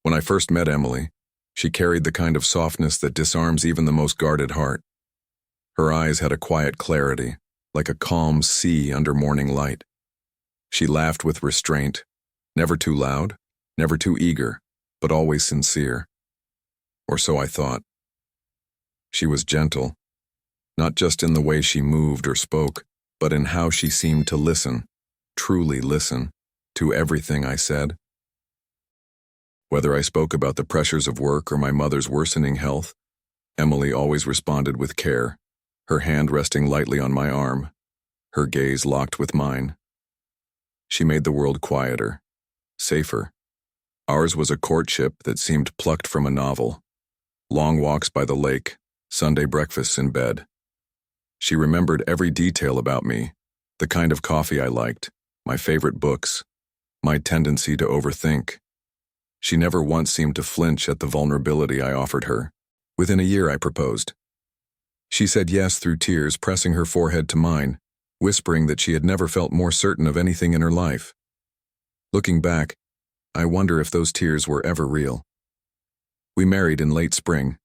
When I first met Emily, she carried the kind of softness that disarms even the most guarded heart. Her eyes had a quiet clarity, like a calm sea under morning light. She laughed with restraint, never too loud, never too eager, but always sincere. Or so I thought. She was gentle, not just in the way she moved or spoke, but in how she seemed to listen, truly listen, to everything I said. Whether I spoke about the pressures of work or my mother's worsening health, Emily always responded with care, her hand resting lightly on my arm, her gaze locked with mine. She made the world quieter, safer. Ours was a courtship that seemed plucked from a novel. Long walks by the lake, Sunday breakfasts in bed. She remembered every detail about me, the kind of coffee I liked, my favorite books, my tendency to overthink. She never once seemed to flinch at the vulnerability I offered her. Within a year, I proposed. She said yes through tears, pressing her forehead to mine, whispering that she had never felt more certain of anything in her life. Looking back, I wonder if those tears were ever real. We married in late spring.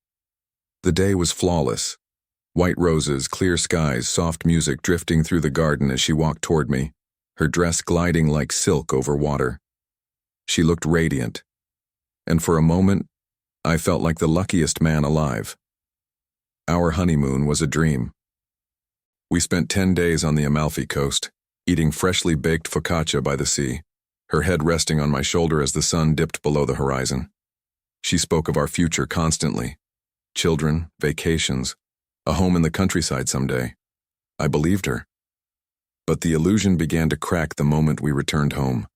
The day was flawless. White roses, clear skies, soft music drifting through the garden as she walked toward me, her dress gliding like silk over water. She looked radiant, and for a moment, I felt like the luckiest man alive. Our honeymoon was a dream. We spent 10 days on the Amalfi Coast, eating freshly baked focaccia by the sea, her head resting on my shoulder as the sun dipped below the horizon. She spoke of our future constantly. Children, vacations, a home in the countryside someday. I believed her. But the illusion began to crack the moment we returned home.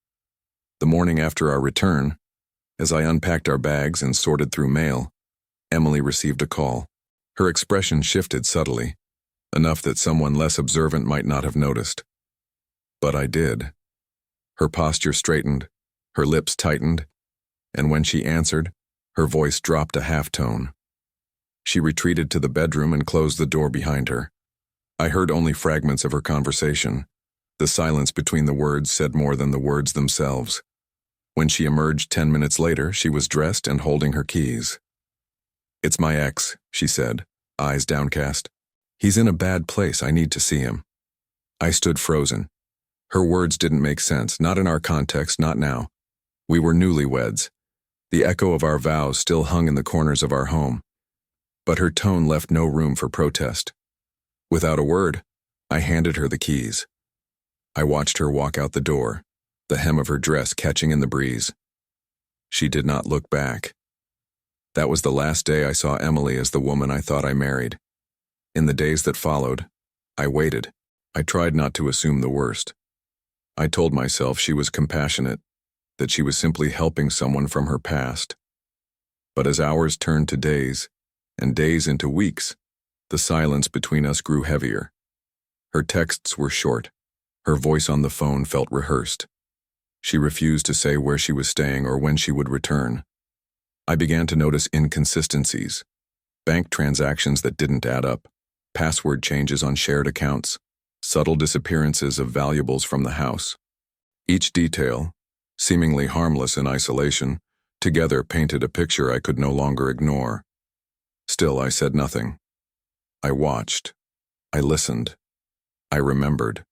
The morning after our return, as I unpacked our bags and sorted through mail, Emily received a call. Her expression shifted subtly, enough that someone less observant might not have noticed. But I did. Her posture straightened, her lips tightened, and when she answered, her voice dropped a half-tone. She retreated to the bedroom and closed the door behind her. I heard only fragments of her conversation. The silence between the words said more than the words themselves. When she emerged 10 minutes later, she was dressed and holding her keys. "It's my ex," she said, eyes downcast. "He's in a bad place. I need to see him." I stood frozen. Her words didn't make sense, not in our context, not now. We were newlyweds. The echo of our vows still hung in the corners of our home. But her tone left no room for protest. Without a word, I handed her the keys. I watched her walk out the door, the hem of her dress catching in the breeze. She did not look back. That was the last day I saw Emily as the woman I thought I married. In the days that followed, I waited. I tried not to assume the worst. I told myself she was compassionate, that she was simply helping someone from her past. But as hours turned to days, and days into weeks, the silence between us grew heavier. Her texts were short. Her voice on the phone felt rehearsed. She refused to say where she was staying or when she would return. I began to notice inconsistencies, bank transactions that didn't add up, password changes on shared accounts, subtle disappearances of valuables from the house. Each detail, seemingly harmless in isolation, together painted a picture I could no longer ignore. Still, I said nothing. I watched. I listened. I remembered.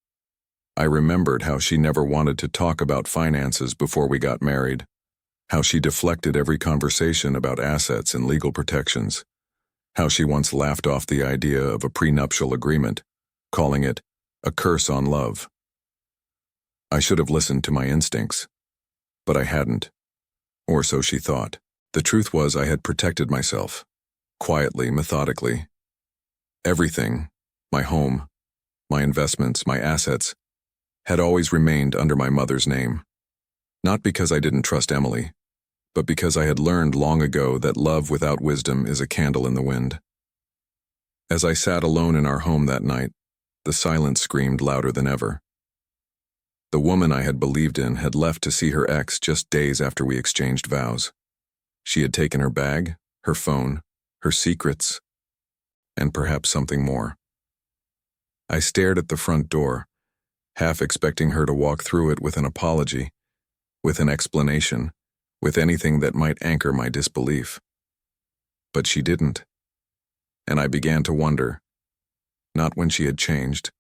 I remembered how she never wanted to talk about finances before we got married, how she deflected every conversation about assets and legal protections, how she once laughed off the idea of a prenuptial agreement, calling it a curse on love. I should have listened to my instincts, but I hadn't, or so she thought. The truth was I had protected myself, quietly, methodically. Everything, my home, my investments, my assets, had always remained under my mother's name. Not because I didn't trust Emily, but because I had learned long ago that love without wisdom is a candle in the wind. As I sat alone in our home that night, the silence screamed louder than ever. The woman I had believed in had left to see her ex just days after we exchanged vows. She had taken her bag, her phone, her secrets, and perhaps something more. I stared at the front door, half expecting her to walk through it with an apology, with an explanation, with anything that might anchor my disbelief. But she didn't, and I began to wonder, not when she had changed,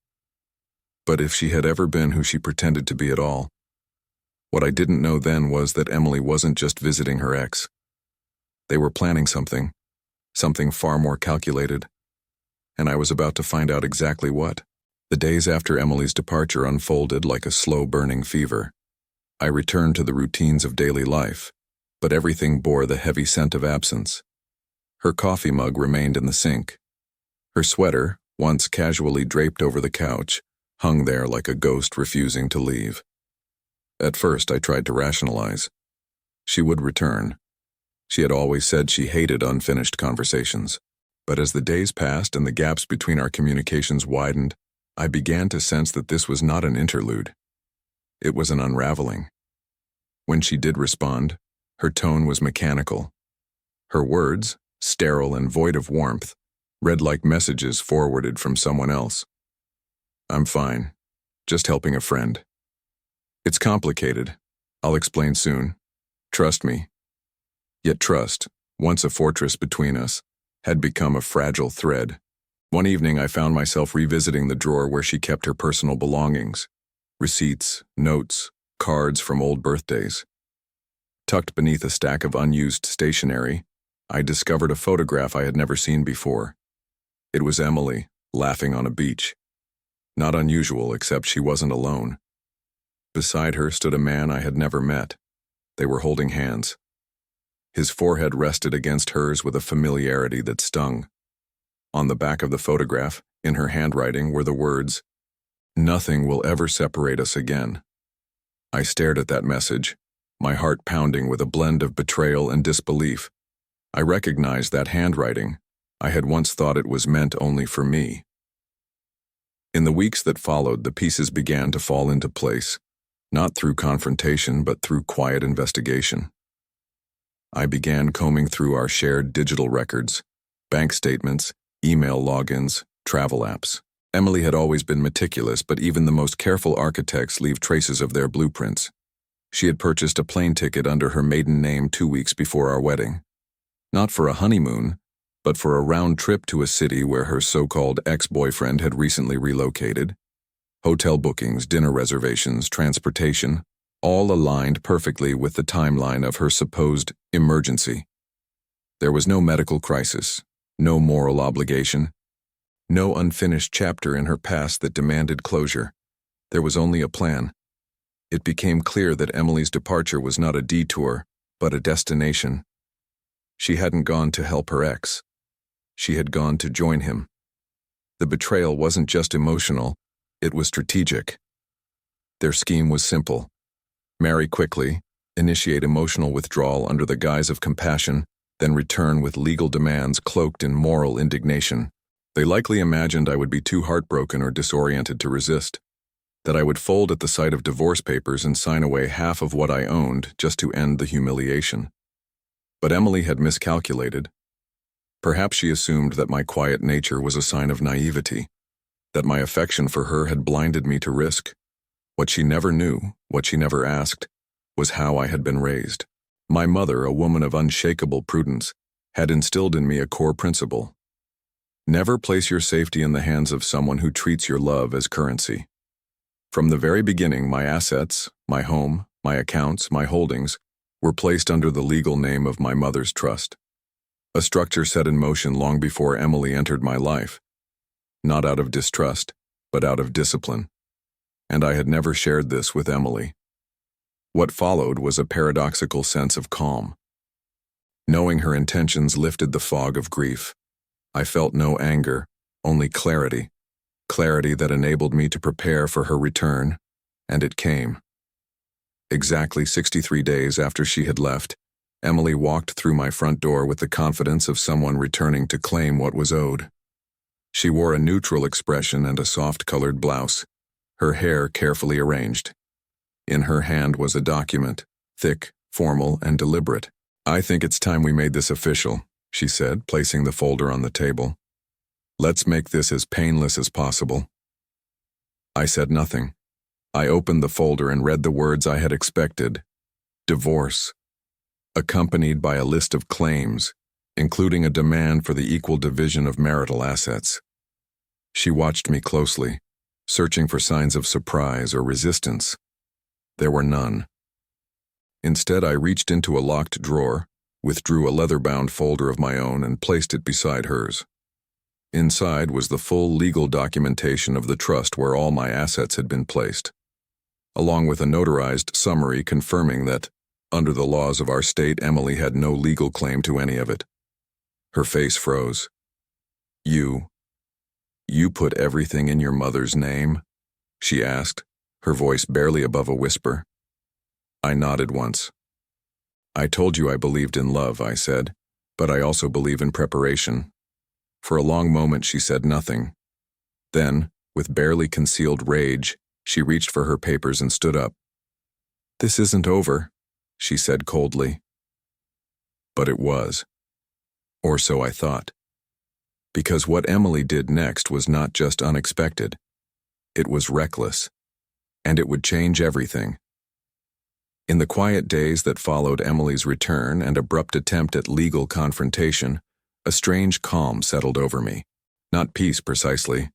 but if she had ever been who she pretended to be at all. What I didn't know then was that Emily wasn't just visiting her ex. They were planning something far more calculated, and I was about to find out exactly what. The days after Emily's departure unfolded like a slow-burning fever. I returned to the routines of daily life, but everything bore the heavy scent of absence. Her coffee mug remained in the sink. Her sweater, once casually draped over the couch, hung there like a ghost refusing to leave. At first, I tried to rationalize. She would return. She had always said she hated unfinished conversations. But as the days passed and the gaps between our communications widened, I began to sense that this was not an interlude. It was an unraveling. When she did respond, her tone was mechanical. Her words, sterile and void of warmth, read like messages forwarded from someone else. "I'm fine. Just helping a friend. It's complicated. I'll explain soon. Trust me." Yet trust, once a fortress between us, had become a fragile thread. One evening I found myself revisiting the drawer where she kept her personal belongings. Receipts, notes, cards from old birthdays. Tucked beneath a stack of unused stationery, I discovered a photograph I had never seen before. It was Emily, laughing on a beach. Not unusual, except she wasn't alone. Beside her stood a man I had never met. They were holding hands. His forehead rested against hers with a familiarity that stung. On the back of the photograph, in her handwriting, were the words, "Nothing will ever separate us again." I stared at that message, my heart pounding with a blend of betrayal and disbelief. I recognized that handwriting. I had once thought it was meant only for me. In the weeks that followed, the pieces began to fall into place, not through confrontation, but through quiet investigation. I began combing through our shared digital records, bank statements, email logins, travel apps. Emily had always been meticulous, but even the most careful architects leave traces of their blueprints. She had purchased a plane ticket under her maiden name 2 weeks before our wedding. Not for a honeymoon, but for a round trip to a city where her so-called ex-boyfriend had recently relocated. Hotel bookings, dinner reservations, transportation, all aligned perfectly with the timeline of her supposed emergency. There was no medical crisis, no moral obligation, no unfinished chapter in her past that demanded closure. There was only a plan. It became clear that Emily's departure was not a detour, but a destination. She hadn't gone to help her ex. She had gone to join him. The betrayal wasn't just emotional, it was strategic. Their scheme was simple. Marry quickly, initiate emotional withdrawal under the guise of compassion, then return with legal demands cloaked in moral indignation. They likely imagined I would be too heartbroken or disoriented to resist, that I would fold at the sight of divorce papers and sign away half of what I owned just to end the humiliation. But Emily had miscalculated. Perhaps she assumed that my quiet nature was a sign of naivety, that my affection for her had blinded me to risk. What she never knew, what she never asked, was how I had been raised. My mother, a woman of unshakable prudence, had instilled in me a core principle. Never place your safety in the hands of someone who treats your love as currency. From the very beginning, my assets, my home, my accounts, my holdings, were placed under the legal name of my mother's trust. A structure set in motion long before Emily entered my life. Not out of distrust, but out of discipline. And I had never shared this with Emily. What followed was a paradoxical sense of calm. Knowing her intentions lifted the fog of grief. I felt no anger, only clarity. Clarity that enabled me to prepare for her return, and it came. Exactly 63 days after she had left, Emily walked through my front door with the confidence of someone returning to claim what was owed. She wore a neutral expression and a soft-colored blouse, her hair carefully arranged. In her hand was a document, thick, formal, and deliberate. "I think it's time we made this official," she said, placing the folder on the table. "Let's make this as painless as possible." I said nothing. I opened the folder and read the words I had expected. Divorce. accompanied by a list of claims, including a demand for the equal division of marital assets. She watched me closely, searching for signs of surprise or resistance. There were none. Instead, I reached into a locked drawer, withdrew a leather-bound folder of my own, and placed it beside hers. Inside was the full legal documentation of the trust where all my assets had been placed, along with a notarized summary confirming that, under the laws of our state, Emily had no legal claim to any of it. Her face froze. You put everything in your mother's name?" she asked, her voice barely above a whisper. I nodded once. "I told you I believed in love," I said, "but I also believe in preparation." For a long moment she said nothing. Then, with barely concealed rage, she reached for her papers and stood up. "This isn't over," she said coldly. But it was. Or so I thought. Because what Emily did next was not just unexpected. It was reckless. And it would change everything. In the quiet days that followed Emily's return and abrupt attempt at legal confrontation, a strange calm settled over me. Not peace precisely,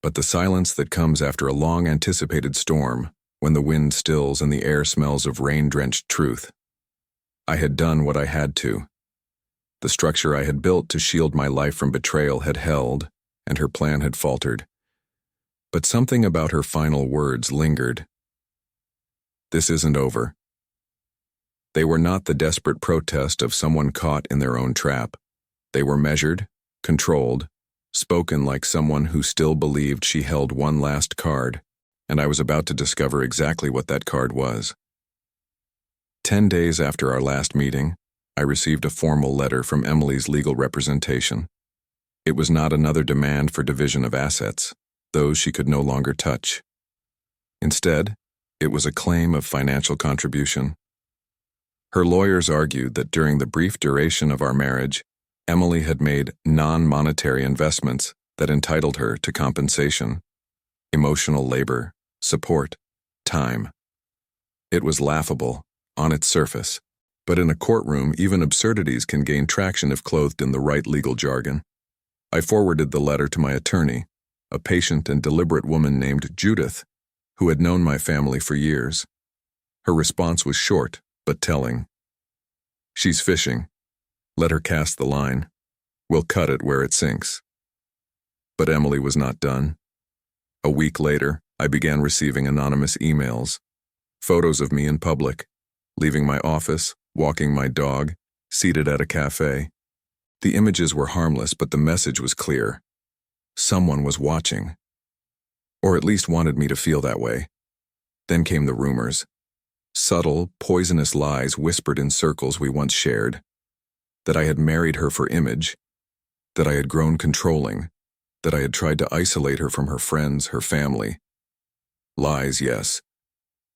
but the silence that comes after a long-anticipated storm, when the wind stills and the air smells of rain-drenched truth. I had done what I had to. The structure I had built to shield my life from betrayal had held, and her plan had faltered. But something about her final words lingered. "This isn't over." They were not the desperate protest of someone caught in their own trap. They were measured, controlled, spoken like someone who still believed she held one last card, and I was about to discover exactly what that card was. 10 days after our last meeting, I received a formal letter from Emily's legal representation. It was not another demand for division of assets, those she could no longer touch. Instead, it was a claim of financial contribution. Her lawyers argued that during the brief duration of our marriage, Emily had made non-monetary investments that entitled her to compensation, emotional labor, support, time. It was laughable on its surface, but in a courtroom, even absurdities can gain traction if clothed in the right legal jargon. I forwarded the letter to my attorney, a patient and deliberate woman named Judith, who had known my family for years. Her response was short, but telling. "She's fishing. Let her cast the line. We'll cut it where it sinks." But Emily was not done. A week later, I began receiving anonymous emails, photos of me in public, leaving my office, walking my dog, seated at a cafe. The images were harmless, but the message was clear. Someone was watching. Or at least wanted me to feel that way. Then came the rumors. Subtle, poisonous lies whispered in circles we once shared. That I had married her for image. That I had grown controlling. That I had tried to isolate her from her friends, her family. Lies, yes.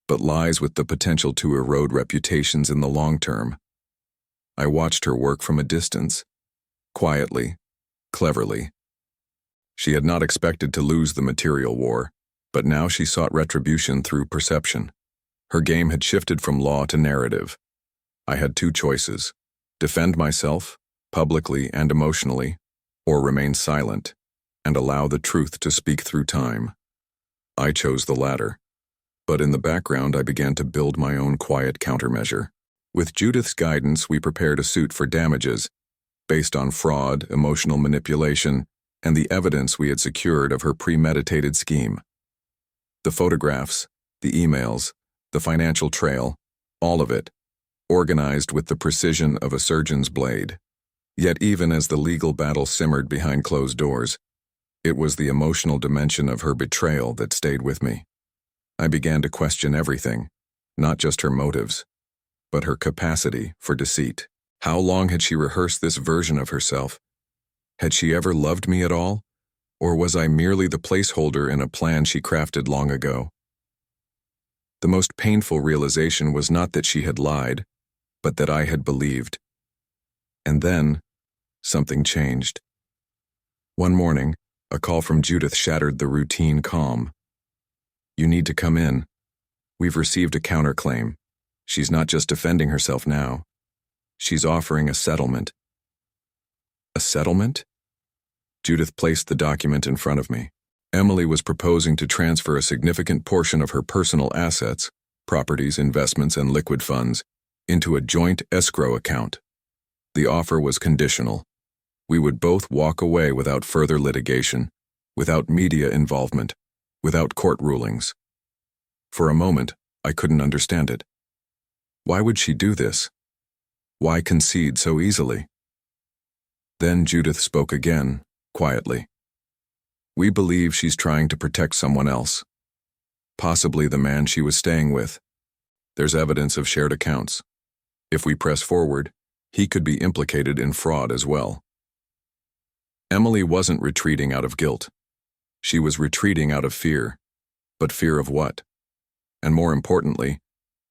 But lies with the potential to erode reputations in the long term. I watched her work from a distance. Quietly. Cleverly. She had not expected to lose the material war, but now she sought retribution through perception. Her game had shifted from law to narrative. I had two choices: defend myself, publicly and emotionally, or remain silent and allow the truth to speak through time. I chose the latter. But in the background, I began to build my own quiet countermeasure. With Judith's guidance, we prepared a suit for damages, based on fraud, emotional manipulation, and the evidence we had secured of her premeditated scheme. The photographs, the emails, the financial trail, all of it, organized with the precision of a surgeon's blade. Yet even as the legal battle simmered behind closed doors, it was the emotional dimension of her betrayal that stayed with me. I began to question everything, not just her motives, but her capacity for deceit. How long had she rehearsed this version of herself? Had she ever loved me at all? Or was I merely the placeholder in a plan she crafted long ago? The most painful realization was not that she had lied, but that I had believed. And then, something changed. One morning, a call from Judith shattered the routine calm. "You need to come in. We've received a counterclaim. She's not just defending herself now. She's offering a settlement. A settlement? Judith placed the document in front of me. Emily was proposing to transfer a significant portion of her personal assets, properties, investments, and liquid funds, into a joint escrow account. The offer was conditional. We would both walk away without further litigation, without media involvement, without court rulings. For a moment, I couldn't understand it. Why would she do this? Why concede so easily? Then Judith spoke again, quietly. We believe she's trying to protect someone else. Possibly the man she was staying with. There's evidence of shared accounts. If we press forward, he could be implicated in fraud as well. Emily wasn't retreating out of guilt. She was retreating out of fear. But fear of what? And more importantly,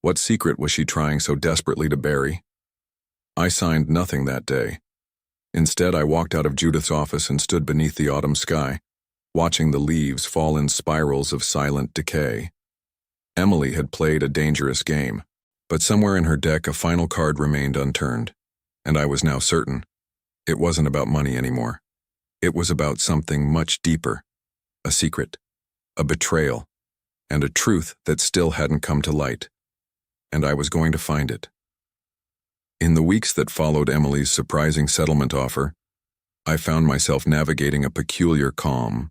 what secret was she trying so desperately to bury? I signed nothing that day. Instead, I walked out of Judith's office and stood beneath the autumn sky, watching the leaves fall in spirals of silent decay. Emily had played a dangerous game, but somewhere in her deck a final card remained unturned, and I was now certain it wasn't about money anymore. It was about something much deeper, a secret, a betrayal, and a truth that still hadn't come to light, and I was going to find it. In the weeks that followed Emily's surprising settlement offer, I found myself navigating a peculiar calm,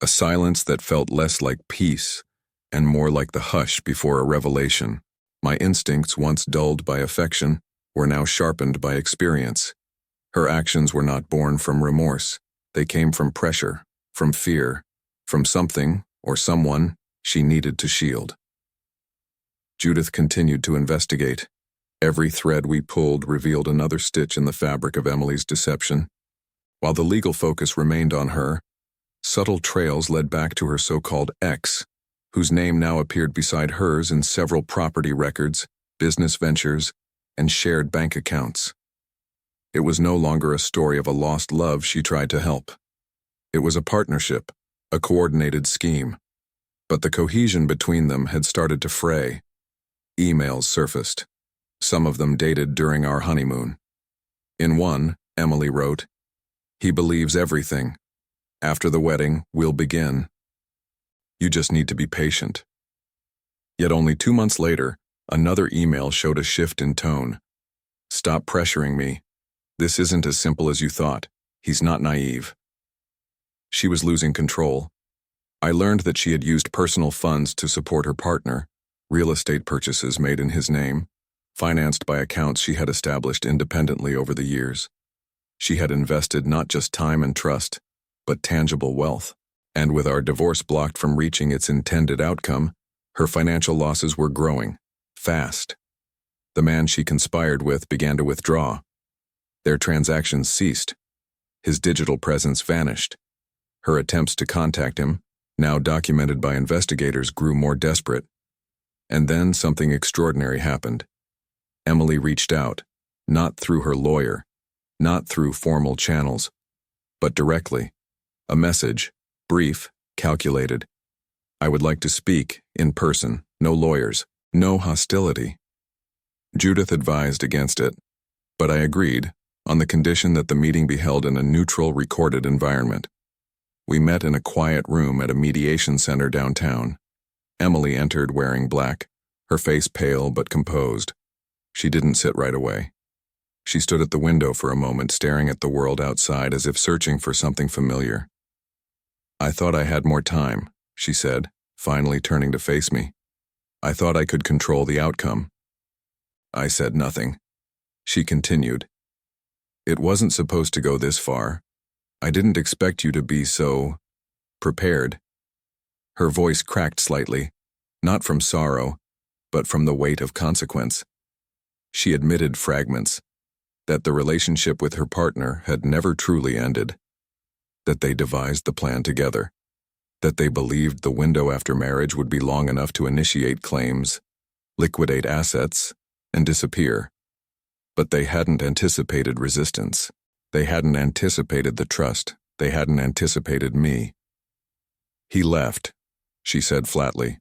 a silence that felt less like peace and more like the hush before a revelation. My instincts, once dulled by affection, were now sharpened by experience. Her actions were not born from remorse. They came from pressure, from fear, from something or someone she needed to shield. Judith continued to investigate. Every thread we pulled revealed another stitch in the fabric of Emily's deception. While the legal focus remained on her, subtle trails led back to her so-called ex, whose name now appeared beside hers in several property records, business ventures, and shared bank accounts. It was no longer a story of a lost love she tried to help. It was a partnership, a coordinated scheme. But the cohesion between them had started to fray. Emails surfaced. Some of them dated during our honeymoon. In one, Emily wrote, "He believes everything. After the wedding, we'll begin. You just need to be patient." Yet only 2 months later, another email showed a shift in tone. "Stop pressuring me. This isn't as simple as you thought. He's not naive." She was losing control. I learned that she had used personal funds to support her partner, real estate purchases made in his name, financed by accounts she had established independently over the years. She had invested not just time and trust, but tangible wealth. And with our divorce blocked from reaching its intended outcome, her financial losses were growing, fast. The man she conspired with began to withdraw. Their transactions ceased. His digital presence vanished. Her attempts to contact him, now documented by investigators, grew more desperate. And then something extraordinary happened. Emily reached out, not through her lawyer, not through formal channels, but directly. A message, brief, calculated. "I would like to speak, in person, no lawyers, no hostility." Judith advised against it, but I agreed, on the condition that the meeting be held in a neutral, recorded environment. We met in a quiet room at a mediation center downtown. Emily entered wearing black, her face pale but composed. She didn't sit right away. She stood at the window for a moment, staring at the world outside as if searching for something familiar. "I thought I had more time," she said, finally turning to face me. "I thought I could control the outcome." I said nothing. She continued. "It wasn't supposed to go this far. I didn't expect you to be so prepared." Her voice cracked slightly, not from sorrow, but from the weight of consequence. She admitted fragments, that the relationship with her partner had never truly ended, that they devised the plan together, that they believed the window after marriage would be long enough to initiate claims, liquidate assets, and disappear. But they hadn't anticipated resistance. They hadn't anticipated the trust. They hadn't anticipated me. "He left," she said flatly.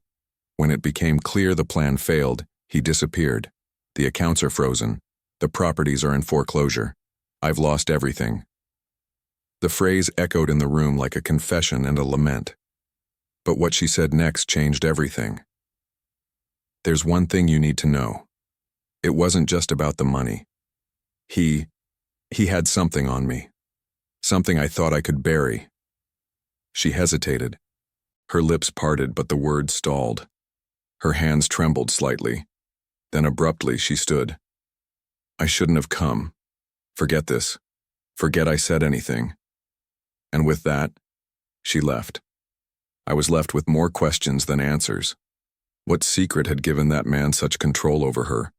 "When it became clear the plan failed, he disappeared. The accounts are frozen. The properties are in foreclosure. I've lost everything. The phrase echoed in the room like a confession and a lament. But what she said next changed everything. There's one thing you need to know. It wasn't just about the money. He had something on me. Something I thought I could bury. She hesitated. Her lips parted, but the words stalled. Her hands trembled slightly. Then abruptly she stood. I shouldn't have come. Forget this. Forget I said anything. And with that, she left. I was left with more questions than answers. What secret had given that man such control over her?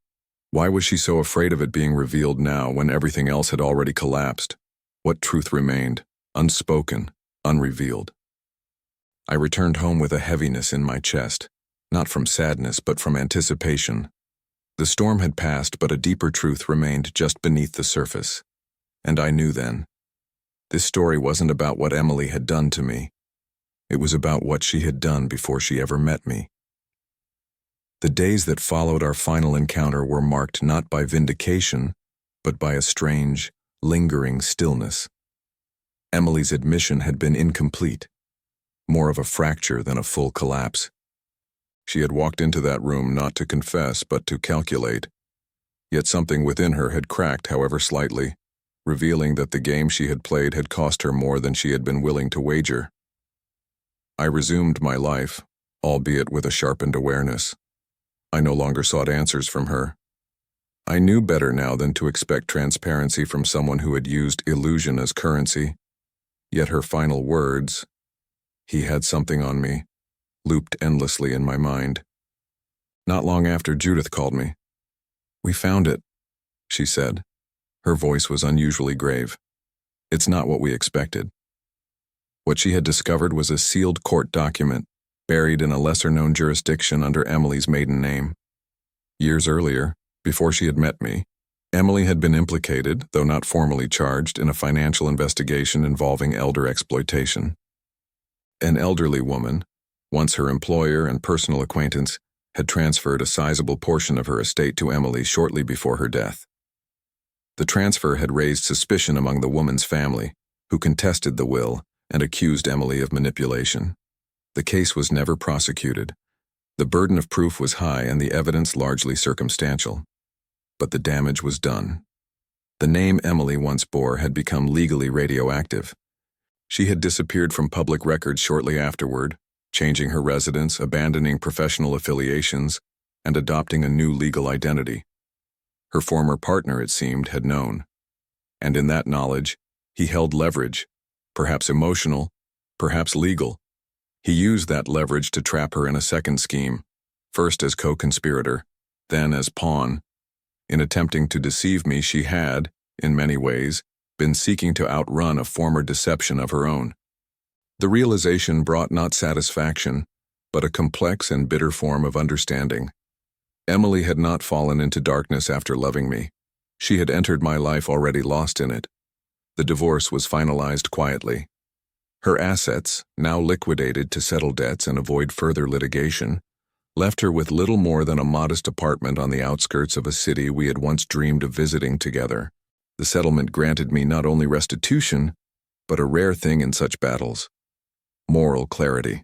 Why was she so afraid of it being revealed now when everything else had already collapsed? What truth remained, unspoken, unrevealed? I returned home with a heaviness in my chest, not from sadness but from anticipation. The storm had passed, but a deeper truth remained just beneath the surface. And I knew then. This story wasn't about what Emily had done to me. It was about what she had done before she ever met me. The days that followed our final encounter were marked not by vindication, but by a strange, lingering stillness. Emily's admission had been incomplete, more of a fracture than a full collapse. She had walked into that room not to confess, but to calculate. Yet something within her had cracked, however slightly, revealing that the game she had played had cost her more than she had been willing to wager. I resumed my life, albeit with a sharpened awareness. I no longer sought answers from her. I knew better now than to expect transparency from someone who had used illusion as currency. Yet her final words, "He had something on me," looped endlessly in my mind. Not long after, Judith called me. "We found it," she said. Her voice was unusually grave. "It's not what we expected." What she had discovered was a sealed court document, buried in a lesser-known jurisdiction under Emily's maiden name. Years earlier, before she had met me, Emily had been implicated, though not formally charged, in a financial investigation involving elder exploitation. An elderly woman, once her employer and personal acquaintance, had transferred a sizable portion of her estate to Emily shortly before her death. The transfer had raised suspicion among the woman's family, who contested the will and accused Emily of manipulation. The case was never prosecuted. The burden of proof was high and the evidence largely circumstantial. But the damage was done. The name Emily once bore had become legally radioactive. She had disappeared from public records shortly afterward, changing her residence, abandoning professional affiliations, and adopting a new legal identity. Her former partner, it seemed, had known. And in that knowledge, he held leverage, perhaps emotional, perhaps legal. He used that leverage to trap her in a second scheme, first as co-conspirator, then as pawn. In attempting to deceive me, she had, in many ways, been seeking to outrun a former deception of her own. The realization brought not satisfaction, but a complex and bitter form of understanding. Emily had not fallen into darkness after loving me. She had entered my life already lost in it. The divorce was finalized quietly. Her assets, now liquidated to settle debts and avoid further litigation, left her with little more than a modest apartment on the outskirts of a city we had once dreamed of visiting together. The settlement granted me not only restitution, but a rare thing in such battles: moral clarity.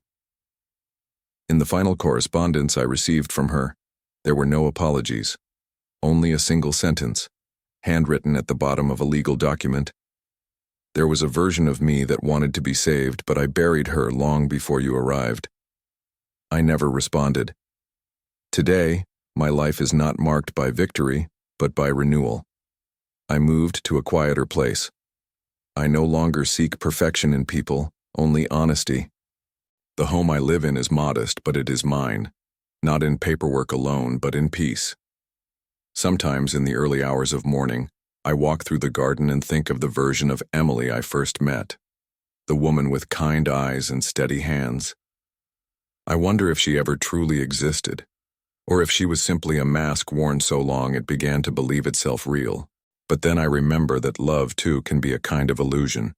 In the final correspondence I received from her, there were no apologies, only a single sentence, handwritten at the bottom of a legal document. "There was a version of me that wanted to be saved, but I buried her long before you arrived." I never responded. Today, my life is not marked by victory, but by renewal. I moved to a quieter place. I no longer seek perfection in people, only honesty. The home I live in is modest, but it is mine, not in paperwork alone, but in peace. Sometimes in the early hours of morning, I walk through the garden and think of the version of Emily I first met, the woman with kind eyes and steady hands. I wonder if she ever truly existed, or if she was simply a mask worn so long it began to believe itself real. But then I remember that love, too, can be a kind of illusion,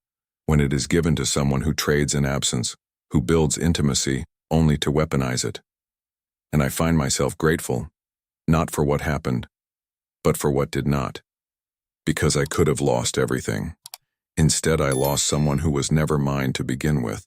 when it is given to someone who trades in absence, who builds intimacy only to weaponize it. And I find myself grateful, not for what happened, but for what did not. because I could have lost everything. Instead, I lost someone who was never mine to begin with.